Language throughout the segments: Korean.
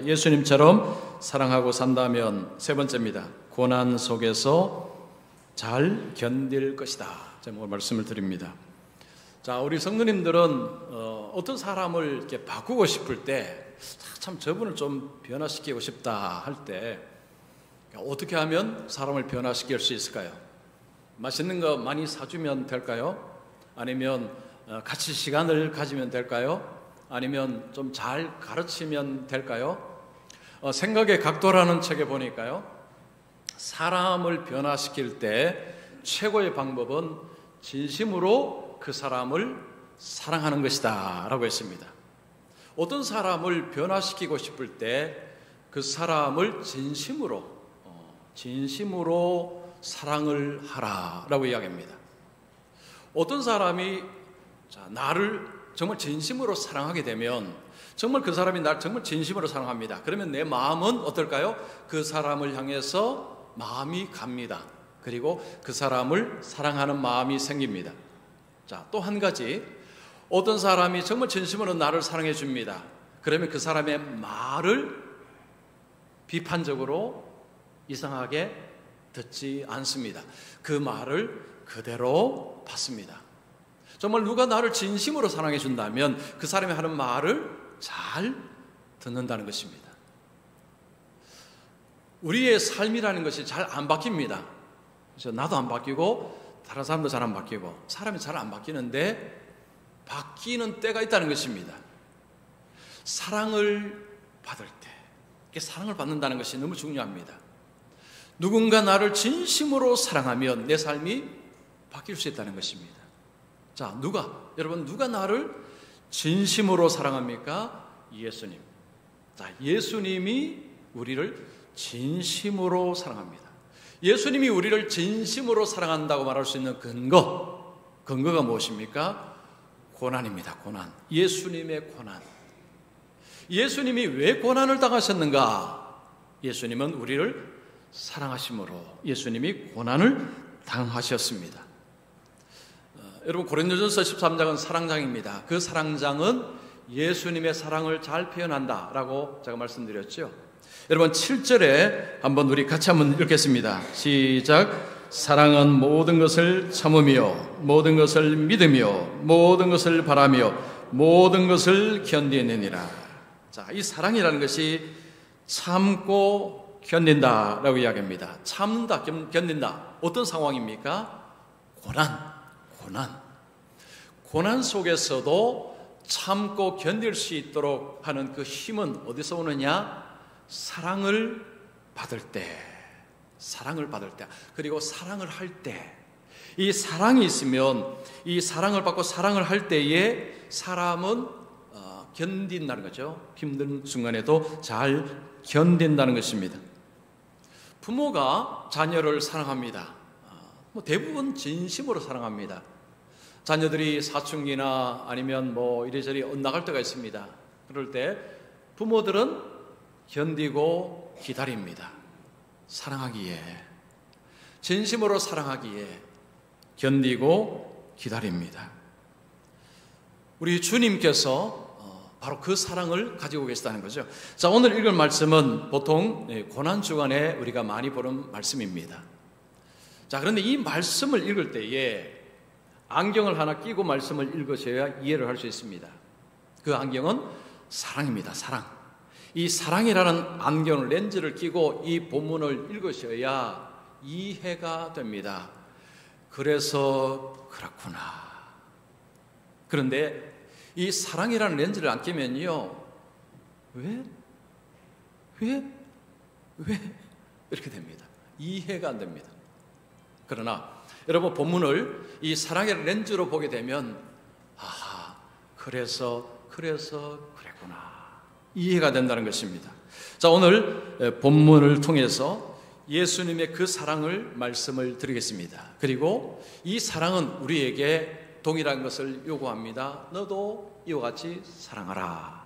예수님처럼 사랑하고 산다면 세 번째입니다. 고난 속에서 잘 견딜 것이다. 제가 말씀을 드립니다. 자, 우리 성도님들은 어떤 사람을 이렇게 바꾸고 싶을 때 참 저분을 좀 변화시키고 싶다 할 때 어떻게 하면 사람을 변화시킬 수 있을까요? 맛있는 거 많이 사주면 될까요? 아니면 같이 시간을 가지면 될까요? 아니면 좀 잘 가르치면 될까요? 생각의 각도라는 책에 보니까요, 사람을 변화시킬 때 최고의 방법은 진심으로 그 사람을 사랑하는 것이다 라고 했습니다. 어떤 사람을 변화시키고 싶을 때 그 사람을 진심으로 사랑을 하라라고 이야기합니다. 어떤 사람이 나를 정말 진심으로 사랑하게 되면 정말 그 사람이 나를 정말 진심으로 사랑합니다. 그러면 내 마음은 어떨까요? 그 사람을 향해서 마음이 갑니다. 그리고 그 사람을 사랑하는 마음이 생깁니다. 자, 또 한 가지, 어떤 사람이 정말 진심으로 나를 사랑해 줍니다. 그러면 그 사람의 말을 비판적으로 이상하게 듣지 않습니다. 그 말을 그대로 받습니다. 정말 누가 나를 진심으로 사랑해 준다면 그 사람이 하는 말을 잘 듣는다는 것입니다. 우리의 삶이라는 것이 잘 안 바뀝니다. 그래서 나도 안 바뀌고 다른 사람도 잘 안 바뀌고 사람이 잘 안 바뀌는데 바뀌는 때가 있다는 것입니다. 사랑을 받을 때, 사랑을 받는다는 것이 너무 중요합니다. 누군가 나를 진심으로 사랑하면 내 삶이 바뀔 수 있다는 것입니다. 자, 여러분 누가 나를 진심으로 사랑합니까? 예수님. 자, 예수님이 우리를 진심으로 사랑합니다. 예수님이 우리를 진심으로 사랑한다고 말할 수 있는 근거가 무엇입니까? 고난입니다. 고난. 예수님의 고난. 예수님이 왜 고난을 당하셨는가? 예수님은 우리를 사랑하심으로 예수님이 고난을 당하셨습니다. 여러분, 고린도전서 13장은 사랑장입니다. 그 사랑장은 예수님의 사랑을 잘 표현한다라고 제가 말씀드렸죠. 여러분, 7절에 우리 같이 한번 읽겠습니다. 시작. 사랑은 모든 것을 참으며 모든 것을 믿으며 모든 것을 바라며 모든 것을 견디느니라. 자, 이 사랑이라는 것이 참고 견딘다라고 이야기합니다. 참는다, 견딘다. 어떤 상황입니까? 고난 속에서도 참고 견딜 수 있도록 하는 그 힘은 어디서 오느냐? 사랑을 받을 때, 그리고 사랑을 할 때, 이 사랑이 있으면 이 사랑을 받고 사랑을 할 때에 사람은 견딘다는 거죠. 힘든 순간에도 잘 견딘다는 것입니다. 부모가 자녀를 사랑합니다. 대부분 진심으로 사랑합니다. 자녀들이 사춘기나 아니면 이리저리 엇나갈 때가 있습니다. 그럴 때 부모들은 견디고 기다립니다. 사랑하기에, 진심으로 사랑하기에 견디고 기다립니다. 우리 주님께서 바로 그 사랑을 가지고 계시다는 거죠. 자, 오늘 읽을 말씀은 보통 고난주간에 우리가 많이 보는 말씀입니다. 자, 그런데 이 말씀을 읽을 때에 안경을 하나 끼고 말씀을 읽으셔야 이해를 할 수 있습니다. 그 안경은 사랑입니다. 사랑. 이 사랑이라는 안경을, 렌즈를 끼고 이 본문을 읽으셔야 이해가 됩니다. 그래서 그렇구나. 그런데 이 사랑이라는 렌즈를 안 끼면요, 왜? 이렇게 됩니다. 이해가 안 됩니다. 그러나 여러분, 본문을 이 사랑의 렌즈로 보게 되면 그래서 그랬구나, 이해가 된다는 것입니다. 자, 오늘 본문을 통해서 예수님의 그 사랑을 말씀을 드리겠습니다. 그리고 이 사랑은 우리에게 동일한 것을 요구합니다. 너도 이와 같이 사랑하라.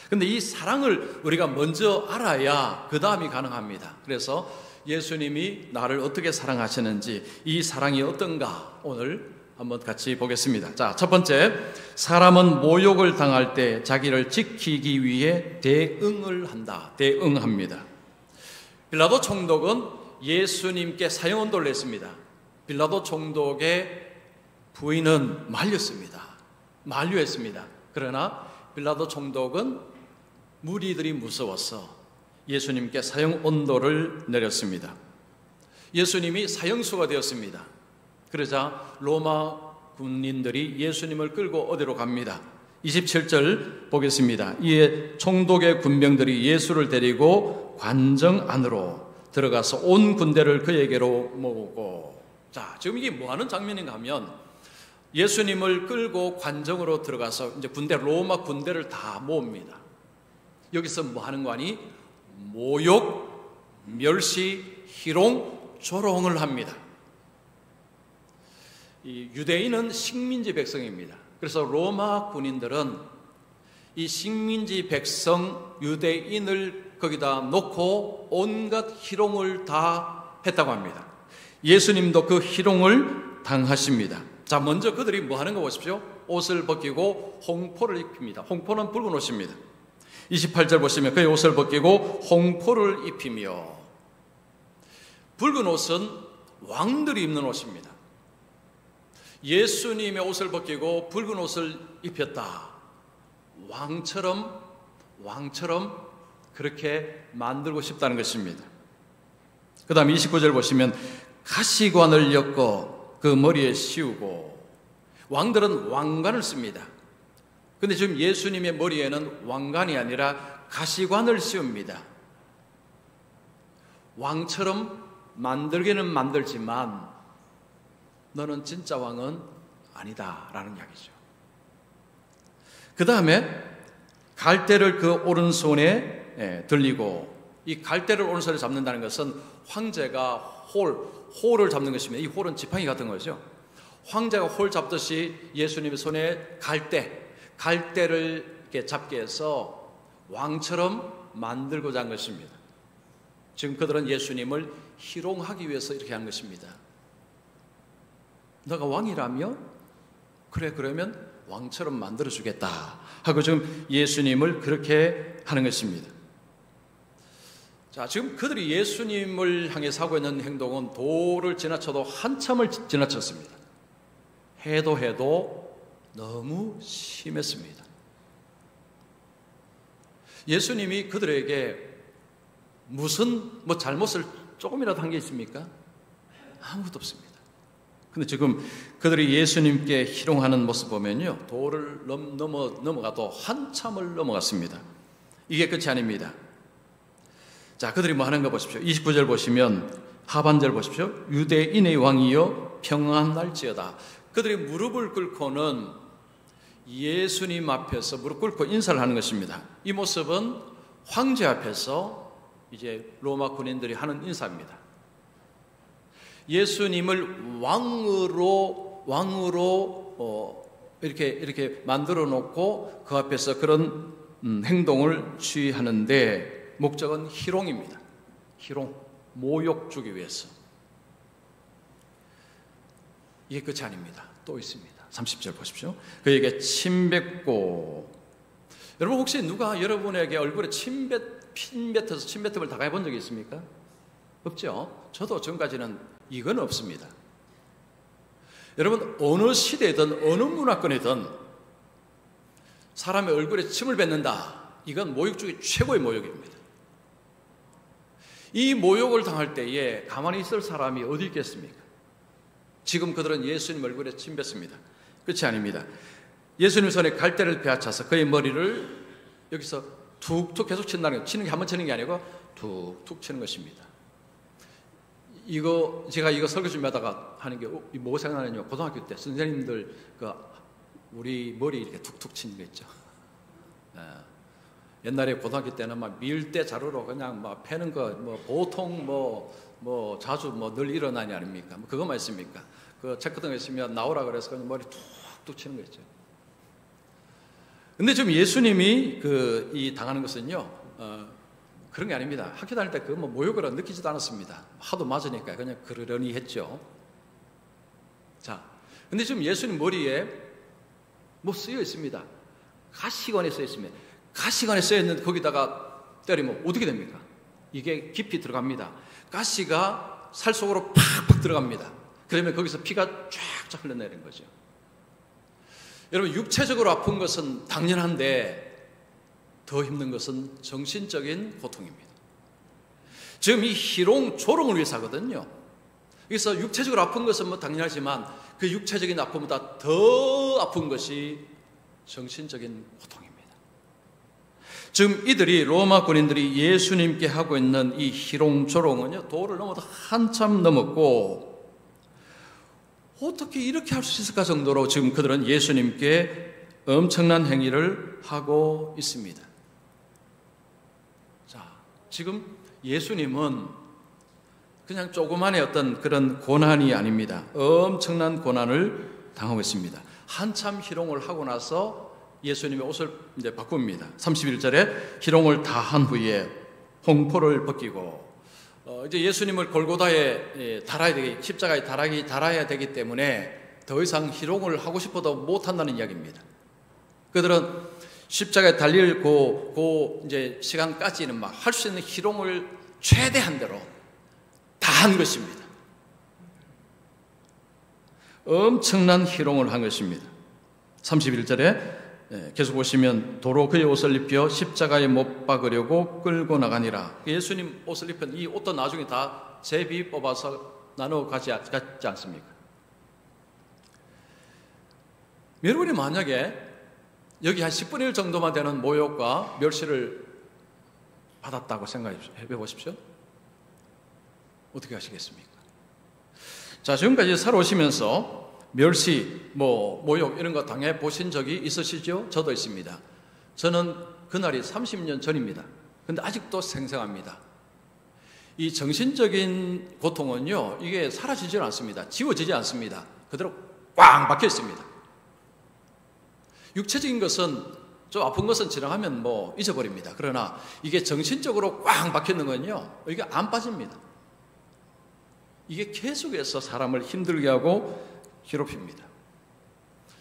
그런데 이 사랑을 우리가 먼저 알아야 그 다음이 가능합니다. 그래서 예수님이 나를 어떻게 사랑하시는지, 이 사랑이 어떤가 오늘 한번 같이 보겠습니다. 자, 첫 번째, 사람은 모욕을 당할 때 자기를 지키기 위해 대응을 한다. 대응합니다. 빌라도 총독은 예수님께 사형언도를 냈습니다. 빌라도 총독의 부인은 말렸습니다. 만류했습니다. 그러나 빌라도 총독은 무리들이 무서워서 예수님께 사형언도를 내렸습니다. 예수님이 사형수가 되었습니다. 그러자 로마 군인들이 예수님을 끌고 어디로 갑니다. 27절 보겠습니다. 이에 총독의 군병들이 예수를 데리고 관정 안으로 들어가서 온 군대를 그에게로 모으고, 자, 지금 이게 뭐 하는 장면인가 하면 예수님을 끌고 관정으로 들어가서 이제 로마 군대를 다 모읍니다. 여기서 뭐 하는 거 아니? 모욕, 멸시, 희롱, 조롱을 합니다. 이 유대인은 식민지 백성입니다. 그래서 로마 군인들은 이 식민지 백성 유대인을 거기다 놓고 온갖 희롱을 다 했다고 합니다. 예수님도 그 희롱을 당하십니다. 자, 먼저 그들이 뭐 하는 거 보십시오. 옷을 벗기고 홍포를 입힙니다. 홍포는 붉은 옷입니다. 28절 보시면 그의 옷을 벗기고 홍포를 입히며, 붉은 옷은 왕들이 입는 옷입니다. 예수님의 옷을 벗기고 붉은 옷을 입혔다. 왕처럼 그렇게 만들고 싶다는 것입니다. 그 다음 29절 보시면 가시관을 엮어 그 머리에 씌우고, 왕들은 왕관을 씁니다. 근데 지금 예수님의 머리에는 왕관이 아니라 가시관을 씌웁니다. 왕처럼 만들기는 만들지만 너는 진짜 왕은 아니다라는 이야기죠. 그 다음에 갈대를 그 오른손에 들리고, 이 갈대를 오른손에 잡는다는 것은 황제가 홀을 잡는 것입니다. 이 홀은 지팡이 같은 거죠. 황제가 홀 잡듯이 예수님의 손에 갈대를 이렇게 잡게 해서 왕처럼 만들고자 한 것입니다. 지금 그들은 예수님을 희롱하기 위해서 이렇게 한 것입니다. 너가 왕이라며? 그래, 그러면 왕처럼 만들어주겠다 하고 지금 예수님을 그렇게 하는 것입니다. 자, 지금 그들이 예수님을 향해서 하고 있는 행동은 도를 지나쳐도 한참을 지나쳤습니다. 해도 너무 심했습니다. 예수님이 그들에게 무슨 잘못을 조금이라도 한 게 있습니까? 아무것도 없습니다. 근데 지금 그들이 예수님께 희롱하는 모습 보면요, 도를 넘어가도 한참을 넘어갔습니다. 이게 끝이 아닙니다. 자, 그들이 뭐 하는가 보십시오. 29절 보시면 하반절 보십시오. 유대인의 왕이여 평안날지어다. 그들이 무릎을 꿇고는 예수님 앞에서 무릎 꿇고 인사를 하는 것입니다. 이 모습은 황제 앞에서 이제 로마 군인들이 하는 인사입니다. 예수님을 왕으로 이렇게 만들어 놓고 그 앞에서 그런 행동을 취하는데 목적은 희롱입니다. 희롱, 모욕 주기 위해서. 이게 끝이 아닙니다. 또 있습니다. 30절 보십시오. 그에게 침 뱉고, 여러분 혹시 누가 여러분에게 얼굴에 침 뱉어서 당해 본 적이 있습니까? 없죠? 저도 지금까지는 이건 없습니다. 여러분, 어느 시대든 어느 문화권이든 사람의 얼굴에 침을 뱉는다, 이건 모욕 중에 최고의 모욕입니다. 이 모욕을 당할 때에 가만히 있을 사람이 어디 있겠습니까? 지금 그들은 예수님 얼굴에 침 뱉습니다. 끝이 아닙니다. 예수님 손에 갈대를 빼앗아서 그의 머리를 여기서 툭툭 계속 친다는 거, 한번 치는 게 아니고 툭툭 치는 것입니다. 제가 이거 설교 좀 하다가 하는 게 뭐 생각나냐면, 고등학교 때 선생님들 우리 머리 이렇게 툭툭 치는 거 있죠. 옛날에 고등학교 때는 막 밀대 자루로 그냥 막 패는 거, 보통 자주 늘 일어나니 아닙니까? 그것만 있습니까? 그 책 같은 거 있으면 나오라 그래서 그냥 머리 툭툭 치는 거 있죠. 근데 지금 예수님이 이 당하는 것은요, 그런 게 아닙니다. 학교 다닐 때 모욕을 느끼지도 않았습니다. 하도 맞으니까 그냥 그러려니 했죠. 자, 근데 지금 예수님 머리에 뭐 쓰여 있습니다. 가시관에 쓰여 있습니다. 가시관에 쓰여 있는데 거기다가 때리면 어떻게 됩니까? 이게 깊이 들어갑니다. 가시가 살 속으로 팍팍 들어갑니다. 그러면 거기서 피가 쫙쫙 흘러내리는 거죠. 여러분, 육체적으로 아픈 것은 당연한데 더 힘든 것은 정신적인 고통입니다. 지금 이 희롱, 조롱을 위해서 하거든요. 그래서 육체적으로 아픈 것은 뭐 당연하지만 그 육체적인 아픔보다 더 아픈 것이 정신적인 고통입니다. 지금 이들이, 로마 군인들이 예수님께 하고 있는 이 희롱, 조롱은요, 도를 넘어도 한참 넘었고, 어떻게 이렇게 할 수 있을까 정도로 지금 그들은 예수님께 엄청난 행위를 하고 있습니다. 자, 지금 예수님은 그냥 조그만의 어떤 그런 고난이 아닙니다. 엄청난 고난을 당하고 있습니다. 한참 희롱을 하고 나서 예수님의 옷을 이제 바꿉니다. 31절에 희롱을 다 한 후에 홍포를 벗기고, 이제 예수님을 골고다에 달아야 되기, 십자가에 달아야 되기 때문에 더 이상 희롱을 하고 싶어도 못 한다는 이야기입니다. 그들은 십자가에 달릴 이제 시간까지는 막 할 수 있는 희롱을 최대한 대로 다 한 것입니다. 엄청난 희롱을 한 것입니다. 31절에 계속 보시면 도로 그의 옷을 입혀 십자가에 못 박으려고 끌고 나가니라. 예수님 옷을 입힌 이 옷도 나중에 다 제비 뽑아서 나누어 가지 않습니까? 여러분이 만약에 여기 한 10분의 1 정도만 되는 모욕과 멸시를 받았다고 생각해 보십시오. 어떻게 하시겠습니까? 자, 지금까지 살아오시면서 멸시, 모욕 이런 거 당해 보신 적이 있으시죠? 저도 있습니다. 저는 그날이 30년 전입니다. 근데 아직도 생생합니다. 이 정신적인 고통은요, 이게 사라지지 않습니다. 지워지지 않습니다. 그대로 꽝 박혀 있습니다. 육체적인 것은, 좀 아픈 것은 지나가면 잊어버립니다. 그러나 이게 정신적으로 꽝 박혀 있는 건요, 이게 안 빠집니다. 이게 계속해서 사람을 힘들게 하고 괴롭힙니다.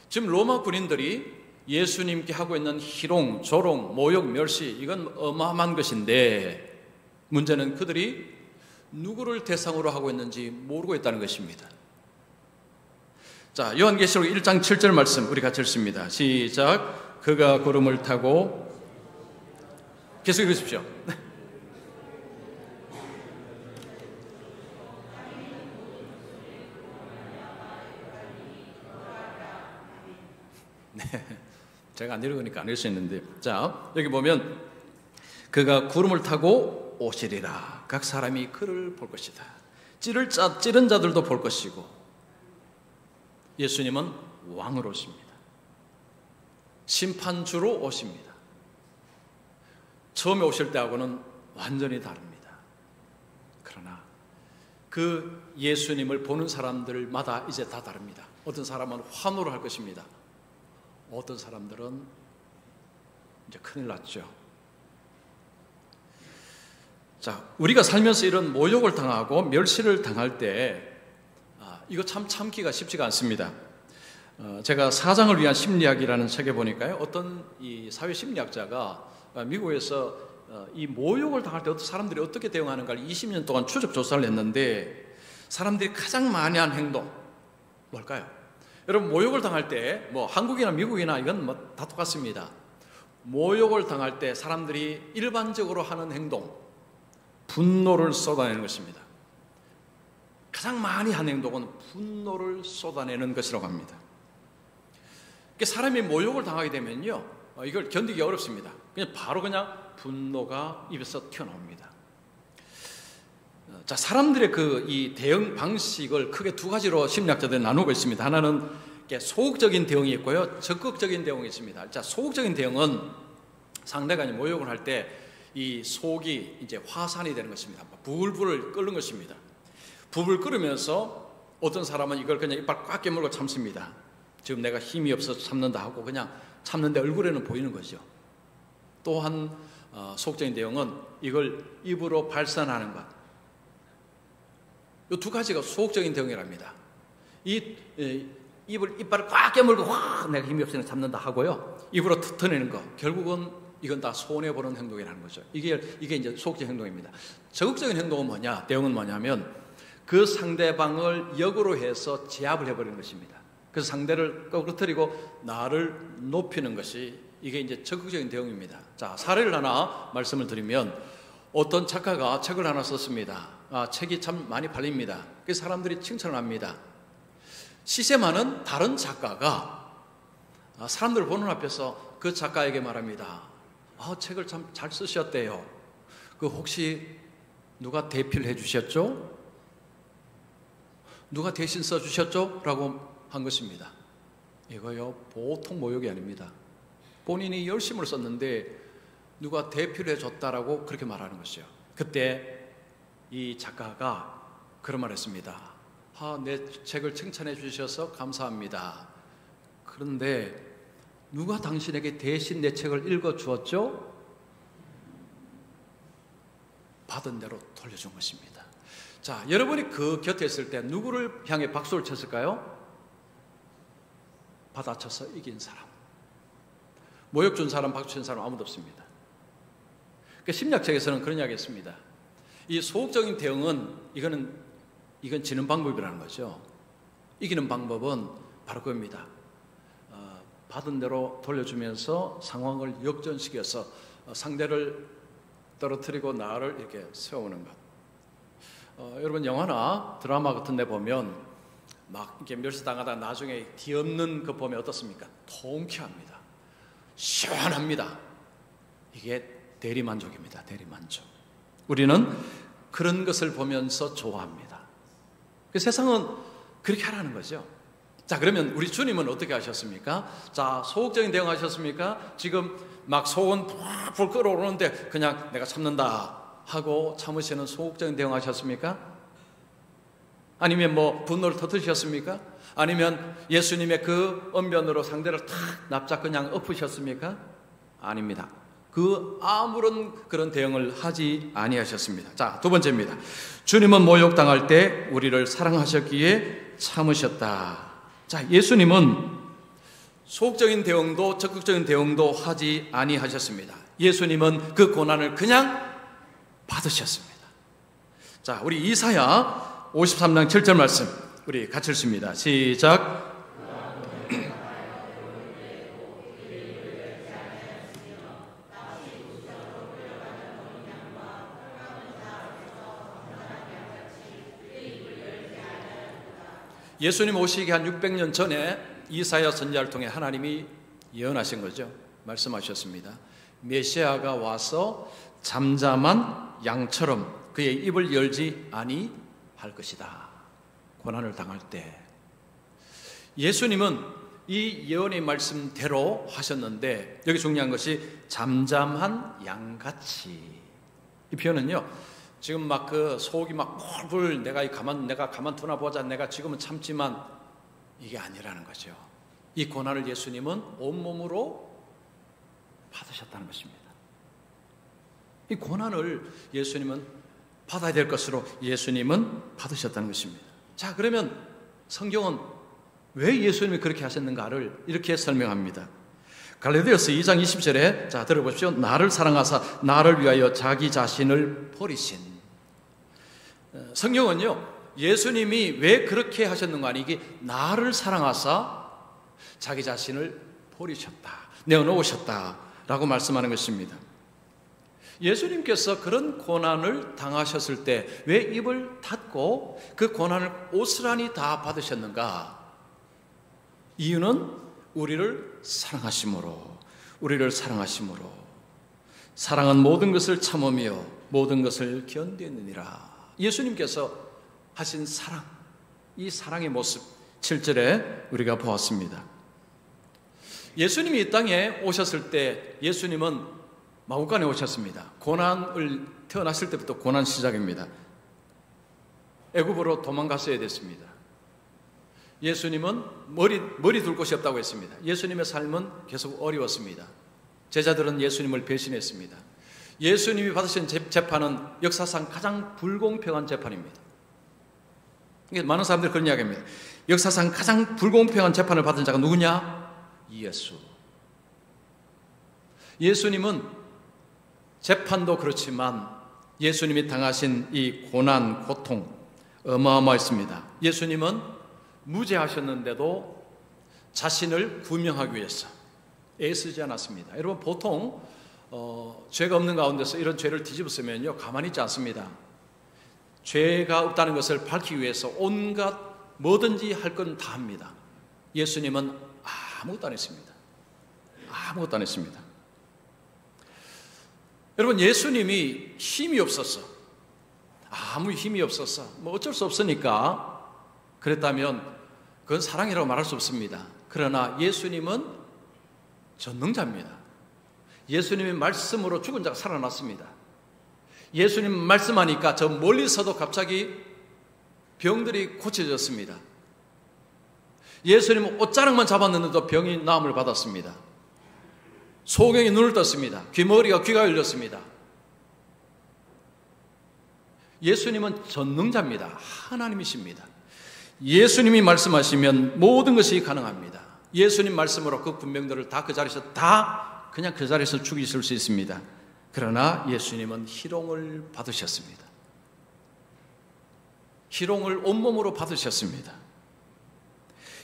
지금 로마 군인들이 예수님께 하고 있는 희롱, 조롱, 모욕, 멸시, 이건 어마어마한 것인데, 문제는 그들이 누구를 대상으로 하고 있는지 모르고 있다는 것입니다. 자, 요한계시록 1장 7절 말씀 우리 같이 읽습니다. 시작. 그가 구름을 타고, 계속 읽으십시오. 네, 제가 안 읽으니까 안 읽을 수 있는데, 자, 여기 보면 그가 구름을 타고 오시리라. 각 사람이 그를 볼 것이다. 찌른 자들도 볼 것이고, 예수님은 왕으로 오십니다. 심판주로 오십니다. 처음에 오실 때하고는 완전히 다릅니다. 그러나 그 예수님을 보는 사람들마다 이제 다 다릅니다. 어떤 사람은 환호를 할 것입니다. 어떤 사람들은 이제 큰일 났죠. 자, 우리가 살면서 이런 모욕을 당하고 멸시를 당할 때 이거 참 참기가 쉽지가 않습니다. 제가 사장을 위한 심리학이라는 책에 보니까요, 어떤 이 사회심리학자가 미국에서 이 모욕을 당할 때 어떤 사람들이 어떻게 대응하는가를 20년 동안 추적 조사를 했는데, 사람들이 가장 많이 한 행동 뭘까요? 여러분, 모욕을 당할 때 한국이나 미국이나 이건 다 똑같습니다. 모욕을 당할 때 사람들이 일반적으로 하는 행동, 분노를 쏟아내는 것입니다. 가장 많이 하는 행동은 분노를 쏟아내는 것이라고 합니다. 사람이 모욕을 당하게 되면요, 이걸 견디기 어렵습니다. 바로 분노가 입에서 튀어나옵니다. 자, 사람들의 이 대응 방식을 크게 두 가지로 심리학자들이 나누고 있습니다. 하나는 소극적인 대응이 있고요, 적극적인 대응이 있습니다. 자, 소극적인 대응은 상대가 모욕을 할 때 이 속이 이제 화산이 되는 것입니다. 불불을 끓는 것입니다. 불을 끓으면서 어떤 사람은 이걸 그냥 이빨 꽉 깨물고 참습니다. 지금 내가 힘이 없어서 참는다 하고 그냥 참는데 얼굴에는 보이는 거죠. 또한 소극적인 대응은 이걸 입으로 발산하는 것. 이 두 가지가 소극적인 대응이랍니다. 이 이빨을 꽉 깨물고 확 내가 힘이 없으니까 잡는다 하고요. 입으로 뱉어내는 거. 결국은 이건 다 손해보는 행동이라는 거죠. 이게 이제 소극적 행동입니다. 적극적인 행동은 뭐냐? 대응은 뭐냐면 그 상대방을 역으로 해서 제압을 해버리는 것입니다. 그래서 상대를 꺼부러뜨리고 나를 높이는 것이 이게 이제 적극적인 대응입니다. 자, 사례를 하나 말씀을 드리면 어떤 작가가 책을 하나 썼습니다. 책이 참 많이 팔립니다. 그래서 사람들이 칭찬을 합니다. 시세 많은 다른 작가가 사람들 보는 앞에서 그 작가에게 말합니다. 책을 참 잘 쓰셨대요. 그 혹시 누가 대필 해주셨죠? 누가 대신 써주셨죠? 라고 한 것입니다. 이거요, 보통 모욕이 아닙니다. 본인이 열심을 썼는데 누가 대필을 해줬다라고 그렇게 말하는 것이요. 그때 이 작가가 그런 말 했습니다. 내 책을 칭찬해 주셔서 감사합니다. 그런데 누가 당신에게 대신 내 책을 읽어 주었죠? 받은 대로 돌려준 것입니다. 자, 여러분이 그 곁에 있을 때 누구를 향해 박수를 쳤을까요? 받아쳐서 이긴 사람. 모욕 준 사람, 박수 친 사람 아무도 없습니다. 그러니까 심리학책에서는 그런 이야기 했습니다. 이 소극적인 대응은 이건 지는 방법이라는 거죠. 이기는 방법은 바로 그겁니다. 받은 대로 돌려주면서 상황을 역전시켜서 상대를 떨어뜨리고 나를 이렇게 세우는 것. 여러분 영화나 드라마 같은 데 보면 막 이렇게 멸시당하다 나중에 뒤엎는 거 보면 어떻습니까? 통쾌합니다. 시원합니다. 이게 대리만족입니다. 대리만족. 우리는 그런 것을 보면서 좋아합니다. 세상은 그렇게 하라는 거죠. 자, 그러면 우리 주님은 어떻게 하셨습니까? 자, 소극적인 대응 하셨습니까? 지금 막 속은 불 끓어오르는데 그냥 내가 참는다 하고 참으시는 소극적인 대응 하셨습니까? 아니면 분노를 터뜨리셨습니까? 아니면 예수님의 그 언변으로 상대를 탁 납작 그냥 엎으셨습니까? 아닙니다. 아무런 그런 대응을 하지 아니하셨습니다. 자, 두 번째입니다. 주님은 모욕당할 때 우리를 사랑하셨기에 참으셨다. 자, 예수님은 소극적인 대응도 적극적인 대응도 하지 아니하셨습니다. 예수님은 그 고난을 그냥 받으셨습니다. 자, 우리 이사야 53장 7절 말씀 우리 같이 읽습니다. 시작. 예수님 오시기 한 600년 전에 이사야 선지자를 통해 하나님이 예언하신 거죠. 말씀하셨습니다. 메시아가 와서 잠잠한 양처럼 그의 입을 열지 아니할 것이다. 고난을 당할 때 예수님은 이 예언의 말씀대로 하셨는데 여기 중요한 것이 잠잠한 양같이. 이 표현은요, 지금 막 그 속이 막 펄펄 내가 가만두나 보자, 내가 지금은 참지만, 이게 아니라는 거죠. 이 고난을 예수님은 온몸으로 받으셨다는 것입니다. 이 고난을 예수님은 받아야 될 것으로 예수님은 받으셨다는 것입니다. 자, 그러면 성경은 왜 예수님이 그렇게 하셨는가를 이렇게 설명합니다. 갈라디아서 2장 20절에 자, 들어보십시오. 나를 사랑하사 나를 위하여 자기 자신을 버리신. 성경은요, 예수님이 왜 그렇게 하셨는가 하니 이게 나를 사랑하사 자기 자신을 버리셨다, 내어놓으셨다 라고 말씀하는 것입니다. 예수님께서 그런 고난을 당하셨을 때 왜 입을 닫고 그 고난을 오스란히 다 받으셨는가? 이유는 우리를 사랑하심으로. 사랑은 모든 것을 참으며 모든 것을 견디느니라. 예수님께서 하신 사랑, 이 사랑의 모습 7절에 우리가 보았습니다. 예수님이 이 땅에 오셨을 때 예수님은 마구간에 오셨습니다. 고난을 태어났을 때부터 고난 시작입니다. 애굽으로 도망갔어야 됐습니다. 예수님은 머리 둘 곳이 없다고 했습니다. 예수님의 삶은 계속 어려웠습니다. 제자들은 예수님을 배신했습니다. 예수님이 받으신 재판은 역사상 가장 불공평한 재판입니다. 많은 사람들이 그런 이야기합니다. 역사상 가장 불공평한 재판을 받은 자가 누구냐? 예수. 예수님은 재판도 그렇지만 예수님이 당하신 이 고난, 고통 어마어마했습니다. 예수님은 무죄하셨는데도 자신을 구명하기 위해서 애쓰지 않았습니다. 여러분, 보통 죄가 없는 가운데서 이런 죄를 뒤집었으면요, 가만히 있지 않습니다. 죄가 없다는 것을 밝히기 위해서 온갖 뭐든지 할 건 다 합니다. 예수님은 아무것도 안 했습니다. 아무것도 안 했습니다. 여러분, 예수님이 힘이 없었어. 아무 힘이 없었어. 뭐 어쩔 수 없으니까 그랬다면 그건 사랑이라고 말할 수 없습니다. 그러나 예수님은 전능자입니다. 예수님의 말씀으로 죽은 자가 살아났습니다. 예수님 말씀하니까 저 멀리서도 갑자기 병들이 고쳐졌습니다. 예수님은 옷자락만 잡았는데도 병이 나음을 받았습니다. 소경이 눈을 떴습니다. 귀머리가 귀가 열렸습니다. 예수님은 전능자입니다. 하나님이십니다. 예수님이 말씀하시면 모든 것이 가능합니다. 예수님 말씀으로 그 군병들을 다 그 자리에서 그냥 그 자리에서 죽이실 수 있습니다. 그러나 예수님은 희롱을 받으셨습니다. 희롱을 온몸으로 받으셨습니다.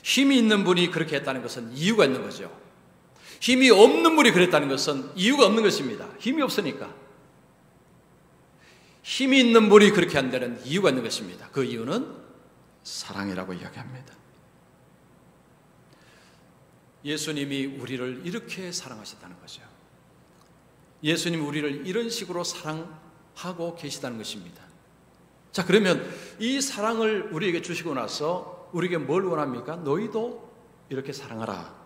힘이 있는 분이 그렇게 했다는 것은 이유가 있는 거죠. 힘이 없는 분이 그랬다는 것은 이유가 없는 것입니다. 힘이 없으니까. 힘이 있는 분이 그렇게 한다는 이유가 있는 것입니다. 그 이유는 사랑이라고 이야기합니다. 예수님이 우리를 이렇게 사랑하셨다는 거죠. 예수님이 우리를 이런 식으로 사랑하고 계시다는 것입니다. 자, 그러면 이 사랑을 우리에게 주시고 나서 우리에게 뭘 원합니까? 너희도 이렇게 사랑하라.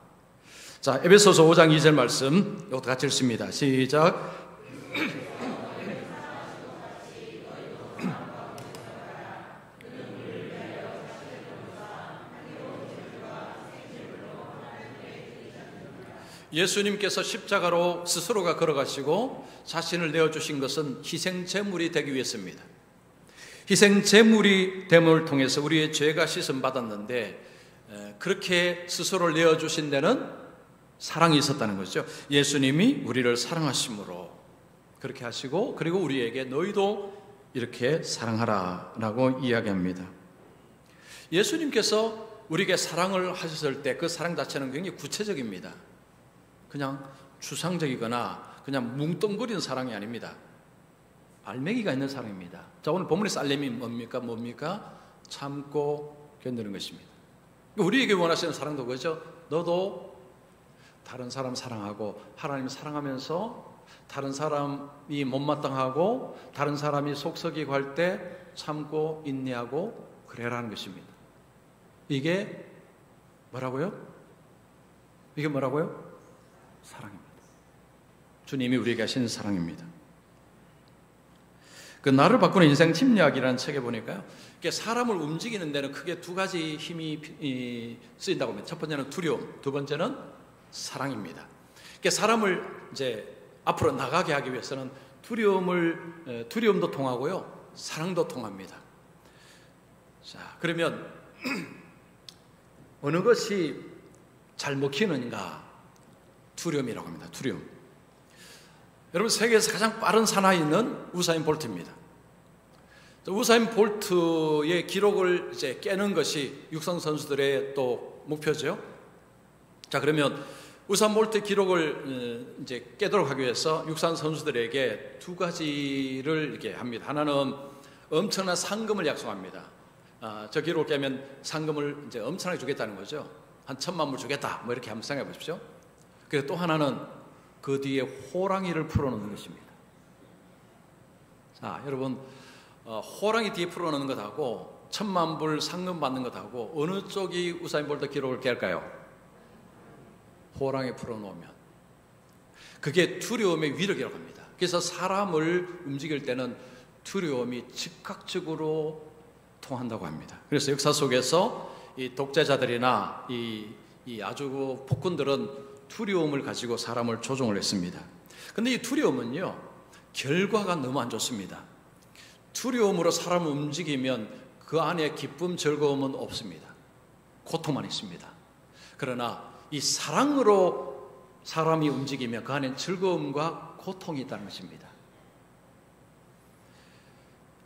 자, 에베소서 5장 2절 말씀 이것도 같이 읽습니다. 시작. 예수님께서 십자가로 스스로가 걸어가시고 자신을 내어주신 것은 희생제물이 되기 위해서입니다. 희생제물이 됨을 통해서 우리의 죄가 씻음받았는데 그렇게 스스로를 내어주신 데는 사랑이 있었다는 거죠. 예수님이 우리를 사랑하심으로 그렇게 하시고 그리고 우리에게 너희도 이렇게 사랑하라 라고 이야기합니다. 예수님께서 우리에게 사랑을 하셨을 때 그 사랑 자체는 굉장히 구체적입니다. 그냥 추상적이거나 그냥 뭉뚱그리는 사랑이 아닙니다. 알맹이가 있는 사랑입니다. 자, 오늘 본문의 쌀렘이 뭡니까? 참고 견디는 것입니다. 우리에게 원하시는 사랑도 그거죠. 너도 다른 사람 사랑하고 하나님 사랑하면서 다른 사람이 못마땅하고 다른 사람이 속썩이고 할 때 참고 인내하고 그래라는 것입니다. 이게 뭐라고요? 이게 뭐라고요? 사랑입니다. 주님이 우리에게 하시는 사랑입니다. 그 나를 바꾸는 인생 침략이라는 책에 보니까요, 사람을 움직이는 데는 크게 두 가지 힘이 쓰인다고 합니다. 첫 번째는 두려움, 두 번째는 사랑입니다. 사람을 이제 앞으로 나가게 하기 위해서는 두려움도 통하고요, 사랑도 통합니다. 자, 그러면 어느 것이 잘 먹히는가? 두려움이라고 합니다. 두려움. 여러분, 세계에서 가장 빠른 사나이는 우사인 볼트입니다. 우사인 볼트의 기록을 이제 깨는 것이 육상 선수들의 또 목표죠. 자, 그러면 우사인 볼트의 기록을 이제 깨도록 하기 위해서 육상 선수들에게 두 가지를 이렇게 합니다. 하나는 엄청난 상금을 약속합니다. 저 기록을 깨면 상금을 이제 엄청나게 주겠다는 거죠. 한 1,000만 불 주겠다. 뭐 이렇게 한번 생각해 보십시오. 그리고 또 하나는 그 뒤에 호랑이를 풀어놓는 것입니다. 자, 여러분, 호랑이 뒤에 풀어놓는 것하고 1,000만 불 상금 받는 것하고 어느 쪽이 우사인 볼트 기록을 깰까요? 호랑이 풀어놓으면. 그게 두려움의 위력이라고 합니다. 그래서 사람을 움직일 때는 두려움이 즉각적으로 통한다고 합니다. 그래서 역사 속에서 이 독재자들이나 이 아주 폭군들은 두려움을 가지고 사람을 조종을 했습니다. 그런데 이 두려움은요, 결과가 너무 안 좋습니다. 두려움으로 사람을 움직이면 그 안에 기쁨, 즐거움은 없습니다. 고통만 있습니다. 그러나 이 사랑으로 사람이 움직이면 그 안에 즐거움과 고통이 있다는 것입니다.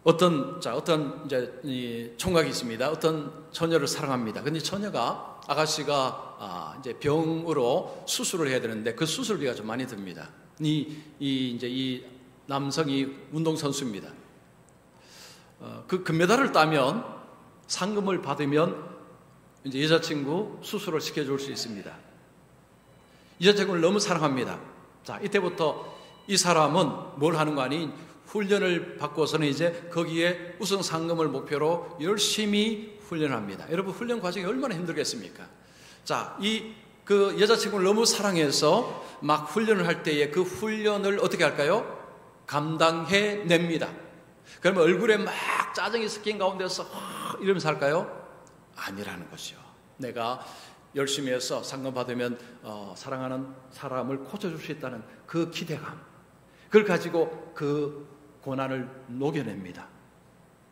어떤 이제 이 총각이 있습니다. 어떤 처녀를 사랑합니다. 근데 처녀가 아가씨가 이제 병으로 수술을 해야 되는데 그 수술비가 좀 많이 듭니다. 이 남성이 운동선수입니다. 그 금메달을 따면 상금을 받으면 이제 여자친구 수술을 시켜줄 수 있습니다. 여자친구를 너무 사랑합니다. 자, 이때부터 이 사람은 뭘 하는 거 아니? 훈련을 받고서는 이제 거기에 우승 상금을 목표로 열심히 훈련합니다. 여러분, 훈련 과정이 얼마나 힘들겠습니까? 자, 그 여자친구를 너무 사랑해서 막 훈련을 할 때에 그 훈련을 어떻게 할까요? 감당해 냅니다. 그러면 얼굴에 막 짜증이 섞인 가운데서 이러면서 할까요? 아니라는 것이요. 내가 열심히 해서 상금 받으면 사랑하는 사람을 고쳐줄 수 있다는 그 기대감, 그걸 가지고 그 고난을 녹여냅니다.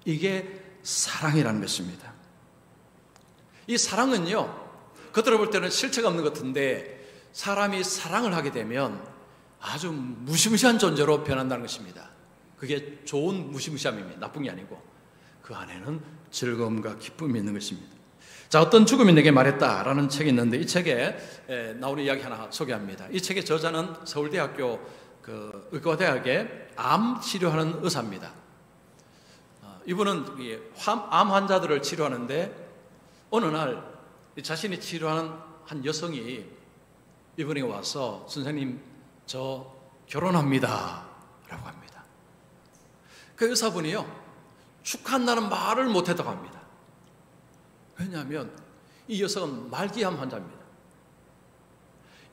이게 사랑이라는 것입니다. 이 사랑은요, 겉으로 볼 때는 실체가 없는 것 같은데 사람이 사랑을 하게 되면 아주 무시무시한 존재로 변한다는 것입니다. 그게 좋은 무시무시함입니다. 나쁜 게 아니고 그 안에는 즐거움과 기쁨이 있는 것입니다. 자, 어떤 죽음이 내게 말했다라는 책이 있는데 이 책에 나오는 이야기 하나 소개합니다. 이 책의 저자는 서울대학교 그 의과대학의 암 치료하는 의사입니다. 이분은 암 환자들을 치료하는데 어느 날 자신이 치료하는 한 여성이 이분에게 와서 선생님, 저 결혼합니다 라고 합니다. 그 의사분이요, 축하한다는 말을 못했다고 합니다. 왜냐하면 이 여성은 말기암 환자입니다.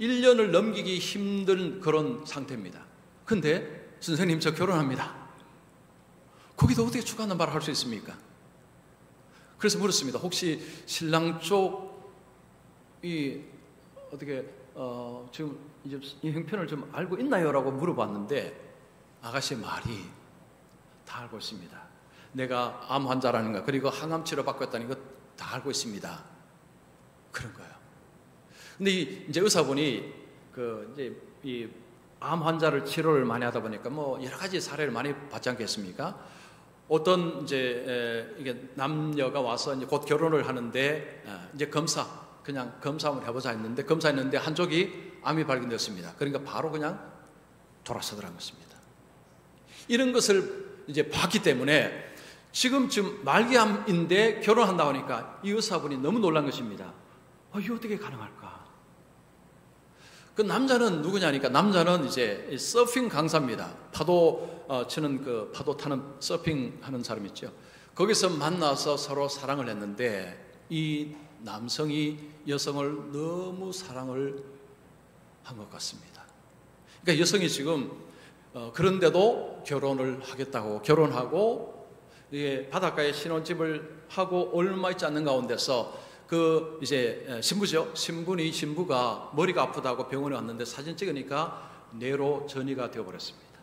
1년을 넘기기 힘든 그런 상태입니다. 근데 선생님, 저 결혼합니다. 거기도 어떻게 축하한다는 말을 할 수 있습니까? 그래서 물었습니다. 혹시 신랑 쪽이 어떻게 지금 이제 이 형편을 좀 알고 있나요? 라고 물어봤는데 아가씨의 말이 다 알고 있습니다. 내가 암 환자라는 거, 그리고 항암 치료 받고 있다는 거 다 알고 있습니다. 그런 거예요. 근데 이제 의사분이 이제 이 암 환자를 치료를 많이 하다 보니까 뭐 여러 가지 사례를 많이 받지 않겠습니까? 어떤 이제 이게 남녀가 와서 이제 곧 결혼을 하는데 이제 그냥 검사 한번 해보자 했는데 검사했는데 한쪽이 암이 발견됐습니다. 그러니까 바로 그냥 돌아서더라는 것입니다. 이런 것을 이제 봤기 때문에 지금 말기암인데 결혼한다고 하니까 이 의사분이 너무 놀란 것입니다. 이게 어떻게 가능할까? 그 남자는 누구냐니까 남자는 이제 서핑 강사입니다. 파도 치는 그 파도 타는 서핑 하는 사람 있죠. 거기서 만나서 서로 사랑을 했는데 이 남성이 여성을 너무 사랑을 한 것 같습니다. 그러니까 여성이 지금 그런데도 결혼을 하겠다고 결혼하고 바닷가에 신혼집을 하고 얼마 있지 않는 가운데서 그 이제 신부가 머리가 아프다고 병원에 왔는데 사진 찍으니까 뇌로 전이가 되어버렸습니다.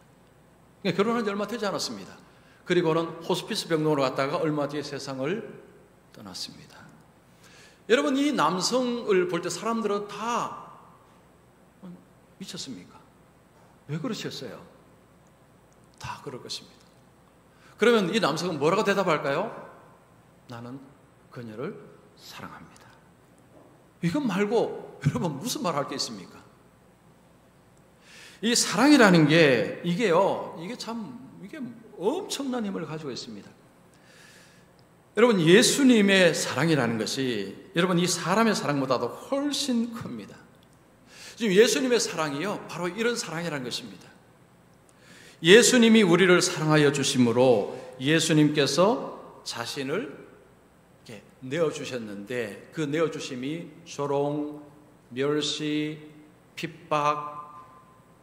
그러니까 결혼한 지 얼마 되지 않았습니다. 그리고는 호스피스 병동으로 갔다가 얼마 뒤에 세상을 떠났습니다. 여러분, 이 남성을 볼 때 사람들은 다 미쳤습니까? 왜 그러셨어요? 다 그럴 것입니다. 그러면 이 남성은 뭐라고 대답할까요? 나는 그녀를 사랑합니다. 이것 말고 여러분 무슨 말 할 게 있습니까? 이 사랑이라는 게 이게 엄청난 힘을 가지고 있습니다. 여러분, 예수님의 사랑이라는 것이 여러분 이 사람의 사랑보다도 훨씬 큽니다. 지금 예수님의 사랑이요 바로 이런 사랑이라는 것입니다. 예수님이 우리를 사랑하여 주심으로 예수님께서 자신을 이렇게 내어주셨는데 그 내어주심이 조롱, 멸시, 핍박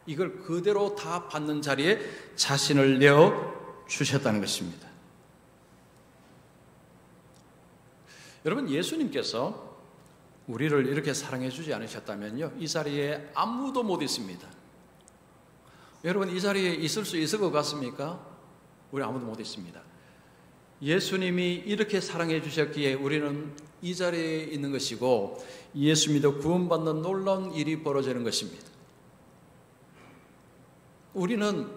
이걸 그대로 다 받는 자리에 자신을 내어주셨다는 것입니다. 여러분, 예수님께서 우리를 이렇게 사랑해 주지 않으셨다면요 이 자리에 아무도 못 있습니다. 여러분, 이 자리에 있을 수 있을 것 같습니까? 우리 아무도 못 있습니다. 예수님이 이렇게 사랑해 주셨기에 우리는 이 자리에 있는 것이고 예수 믿어 구원받는 놀라운 일이 벌어지는 것입니다. 우리는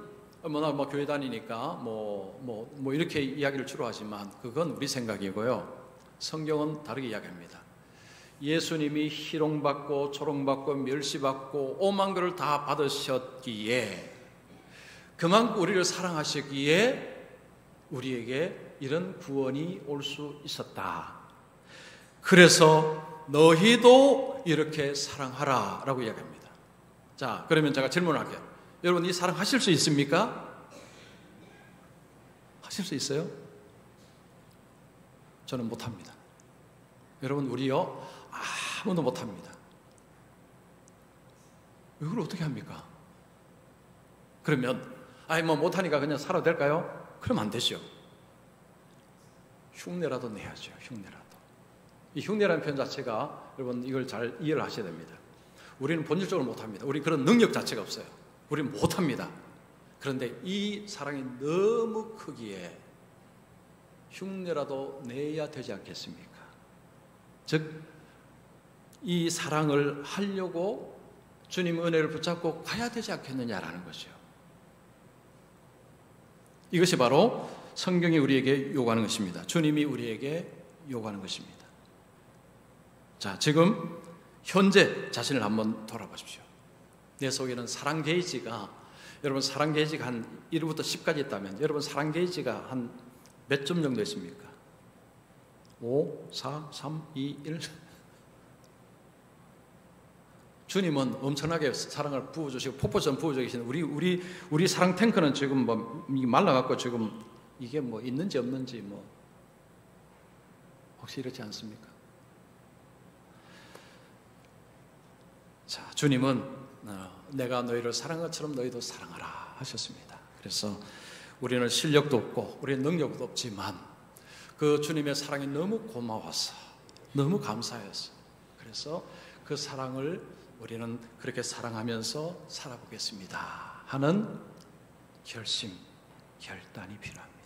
뭐 교회 다니니까 뭐 이렇게 이야기를 주로 하지만 그건 우리 생각이고요. 성경은 다르게 이야기합니다. 예수님이 희롱받고 조롱받고 멸시받고 오만 것을 다 받으셨기에 그만큼 우리를 사랑하셨기에 우리에게 이런 구원이 올 수 있었다. 그래서 너희도 이렇게 사랑하라 라고 이야기합니다. 자, 그러면 제가 질문할게요. 여러분, 이 사랑하실 수 있습니까? 하실 수 있어요? 저는 못합니다. 여러분, 우리요 아무도 못합니다. 이걸 어떻게 합니까? 그러면 뭐 못하니까 그냥 살아도 될까요? 그러면 안 되죠. 흉내라도 내야죠. 흉내라도. 이 흉내라는 표현 자체가 여러분 이걸 잘 이해를 하셔야 됩니다. 우리는 본질적으로 못합니다. 우리 그런 능력 자체가 없어요. 우리는 못합니다. 그런데 이 사랑이 너무 크기에 흉내라도 내야 되지 않겠습니까? 즉, 이 사랑을 하려고 주님의 은혜를 붙잡고 가야 되지 않겠느냐라는 거죠. 이것이 바로 성경이 우리에게 요구하는 것입니다. 주님이 우리에게 요구하는 것입니다. 자, 지금 현재 자신을 한번 돌아보십시오. 내 속에는 사랑 게이지가, 여러분 사랑 게이지가 한 1부터 10까지 있다면 여러분 사랑 게이지가 한 몇 점 정도 있습니까? 5, 4, 3, 2, 1 주님은 엄청나게 사랑을 부어주시고 폭포처럼 부어주고 계시는 우리 사랑 탱크는 지금 뭐 말라갖고 지금 이게 뭐 있는지 없는지 뭐 혹시 이렇지 않습니까? 자, 주님은 내가 너희를 사랑한 것처럼 너희도 사랑하라 하셨습니다. 그래서 우리는 실력도 없고 우리는 능력도 없지만 그 주님의 사랑이 너무 고마워서 너무 감사해서 그래서 그 사랑을 우리는 그렇게 사랑하면서 살아보겠습니다 하는 결심, 결단이 필요합니다.